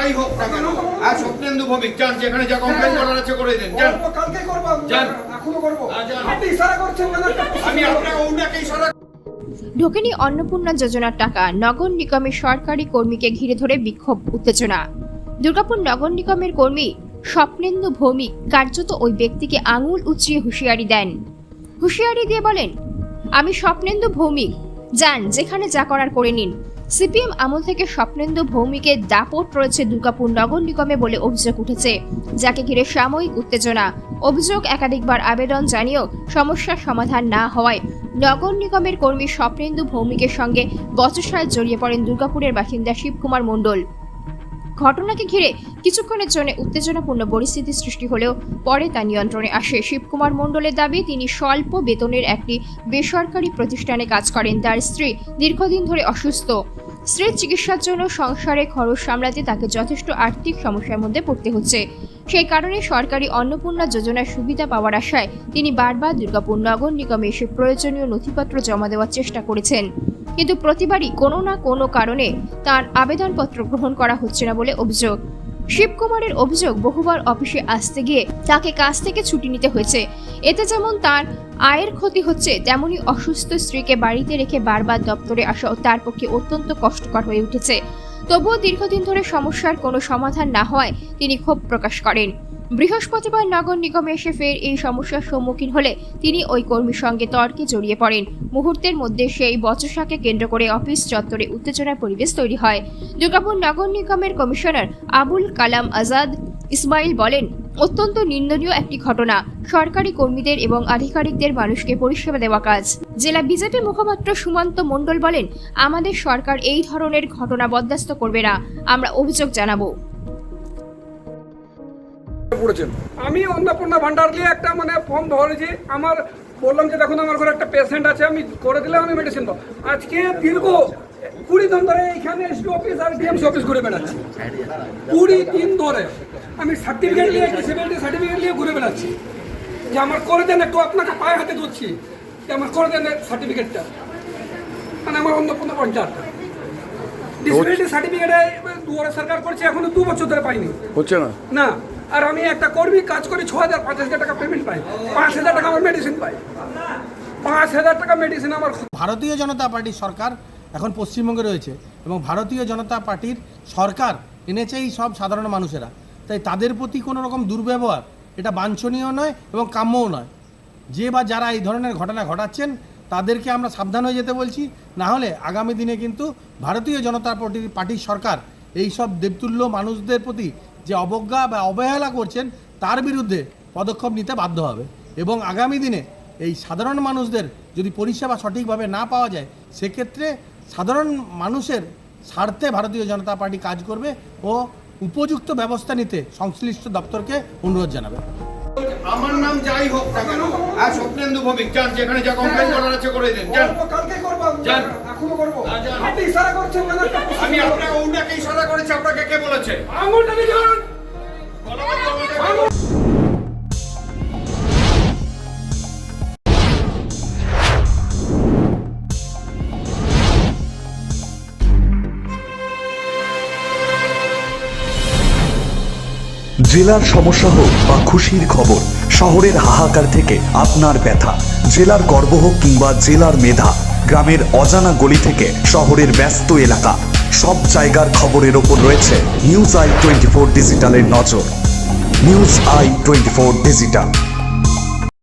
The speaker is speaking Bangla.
যাই হোক না কেন আর স্বপ্নেন্দু ভৌমিক যান, যেখানে যা কমপ্লেন করার আছে করে দেন। যান, কালকে করব, যান, এখনো করব। যান। আপনি ইশারা করছেন কেন? আমি আপনাকে ওনাকে ইশারা ঢোকেনি অন্নপূর্ণা যোজনার টাকা, নগর নিগমের সরকারি কর্মীকে ঘিরে ধরে বিক্ষোভ উত্তেজনা। দুর্গাপুর নগর নিগমের কর্মী স্বপ্নেন্দু ভৌমিক কার্যত ওই ব্যক্তিকে আঙুল উঁচিয়ে হুঁশিয়ারি দেন। হুঁশিয়ারি দিয়ে বলেন, আমি স্বপ্নেন্দু ভৌমিক, যান যেখানে যা করার করে নিন। সিপিএম আমল থেকে স্বপ্নেন্দু ভৌমিকের দাপট রয়েছে দুর্গাপুর নগর নিগমে বলে অভিযোগ উঠেছে, যাকে ঘিরে সাময়িক উত্তেজনা। অভিযোগ একাধিকবার আবেদন জানিয়েও সমস্যার সমাধান না হওয়ায় নগর নিগমের কর্মী স্বপ্নেন্দু ভৌমিকের সঙ্গে বচসায় জড়িয়ে পড়েন দুর্গাপুরের বাসিন্দা শিবকুমার মণ্ডল। ঘটনাকে ঘিরে কিছুক্ষণের জন্য উত্তেজনাপূর্ণ পরিস্থিতি সৃষ্টি হলেও পরে তা নিয়ন্ত্রণে আসে। শিবকুমার মণ্ডলের দাবি, তিনি স্বল্প বেতনের একটি বেসরকারি প্রতিষ্ঠানে কাজ করেন। তার স্ত্রী দীর্ঘদিন ধরে অসুস্থ। স্ত্রীর চিকিৎসার জন্য সংসারে খরচ সামলাতে তাকে যথেষ্ট আর্থিক সমস্যার মধ্যে পড়তে হচ্ছে। সেই কারণে সরকারি অন্নপূর্ণা যোজনার সুবিধা পাওয়ার আশায় তিনি বারবার দুর্গাপুর নগর নিগমে এসে প্রয়োজনীয় নথিপত্র জমা দেওয়ার চেষ্টা করেছেন, কিন্তু প্রতিবারই কোনো না কোনো কারণে তার আবেদনপত্র গ্রহণ করা হচ্ছে না বলে অভিযোগ। শিবকুমারের অভিযোগ, বহুবার অফিসে আসতে গিয়ে তাকে কাজ থেকে ছুটি নিতে হয়েছে। এতে যেমন তার আয়ের ক্ষতি হচ্ছে, তেমনি অসুস্থ স্ত্রীকে বাড়িতে রেখে বারবার দপ্তরে আসাও তার পক্ষে অত্যন্ত কষ্টকর হয়ে উঠেছে। তবুও দীর্ঘদিন ধরে সমস্যার কোনো সমাধান না হওয়ায় তিনি ক্ষোভ প্রকাশ করেন। বৃহস্পতিবার নগর নিগমে এসে ফের এই সমস্যার সম্মুখীন হলে তিনি ওই কর্মীর সঙ্গে তর্কে জড়িয়ে পড়েন। মুহূর্তের মধ্যে সেই বচসাকে কেন্দ্র করে অফিস চত্বরে উত্তেজনার পরিবেশ তৈরি হয়। দুর্গাপুর নগর নিগমের কমিশনার আবুল কালাম আজাদ ইসমাইল বলেন, অত্যন্ত নিন্দনীয় একটি ঘটনা। সরকারি কর্মীদের এবং আধিকারিকদের মানুষকে পরিষেবা দেওয়া কাজ। জেলা বিজেপি মুখপাত্র সুমন্ত মণ্ডল বলেন, আমাদের সরকার এই ধরনের ঘটনা বরদাস্ত করবে না, আমরা অভিযোগ জানাবো। আমি অন্নপূর্ণা ভান্ডার দিয়ে একটা ফর্ম ধরেছি। আমার বললাম যে দেখুন আমার ঘরে একটা পেশেন্ট আছে, আমি করে দিলে আমি মেডিসিন পাবো। আজকে দীর্ঘ 20 দিন ধরে এখানে এসডি অফিস আর ডিএমসি অফিস ঘুরে বেড়াচ্ছি। 20 দিন ধরে আমি সার্টিফিকেট নিয়ে, ডিসেবিলিটি সার্টিফিকেট নিয়ে ঘুরে বেড়াচ্ছি যে আমার করে দেন, একটু আপনাকে পায়ে হাতে ধরছি যে আমার করে দেন সার্টিফিকেটটা। আমার অন্নপূর্ণা পঞ্চায়েত ডিসেবিলিটি সার্টিফিকেটে দুয়ারে সরকার করছে, এখনো 2 বছর ধরে পাইনি, হচ্ছে না। আর আমি একটা কর্মী কাজ করি, 6,000 5,000 টাকা পেমেন্ট পাই, 5,000 টাকা আমার মেডিসিন পাই, 5,000 টাকা মেডিসিন আমার। ভারতীয় জনতা পার্টির সরকার এখন পশ্চিমবঙ্গে রয়েছে এবং ভারতীয় জনতা পার্টির সরকার এনেছে এই সব সাধারণ মানুষেরা, তাই তাদের প্রতি কোনো রকম দুর্ব্যবহার এটা বাঞ্ছনীয় নয় এবং কাম্যও নয়। যে বা যারা এই ধরনের ঘটনা ঘটাচ্ছেন তাদেরকে আমরা সাবধান হয়ে যেতে বলছি, না হলে আগামী দিনে কিন্তু ভারতীয় জনতা পার্টির সরকার এই সব দেবতুল্য মানুষদের প্রতি যে অবজ্ঞা বা অবহেলা করছেন তার বিরুদ্ধে পদক্ষেপ নিতে বাধ্য হবে। এবং আগামী দিনে এই সাধারণ মানুষদের যদি পরিষেবা সঠিকভাবে না পাওয়া যায়, সেক্ষেত্রে সাধারণ মানুষের স্বার্থে ভারতীয় জনতা পার্টি কাজ করবে ও উপযুক্ত ব্যবস্থা নিতে সংশ্লিষ্ট দপ্তরকে অনুরোধ জানাবে। আমার নাম যাই হোক না কেন আর স্বপ্নেন্দু ভৌমিক যান, যেখানে যা কমপ্লেন করার আছে করে দেন। যান, কালকে করব, যান, এখনো করব। যান। আপনি ইশারা করছেন কেন? আমি আপনাকে ওনাকে ইশারা করেছি, আপনাকে কে বলেছে? আঙুলটা নিয়ে যান। জেলার সমস্যা হোক বা খুশির খবর, শহরের হাহাকার থেকে আপনার ব্যথা, জেলার গর্ব হোক কিংবা জেলার মেধা, গ্রামের অজানা গলি থেকে শহরের ব্যস্ত এলাকা, সব জায়গার খবরের ওপর রয়েছে নিউজ আই 24 ডিজিটালের নজর। News I 24 digital.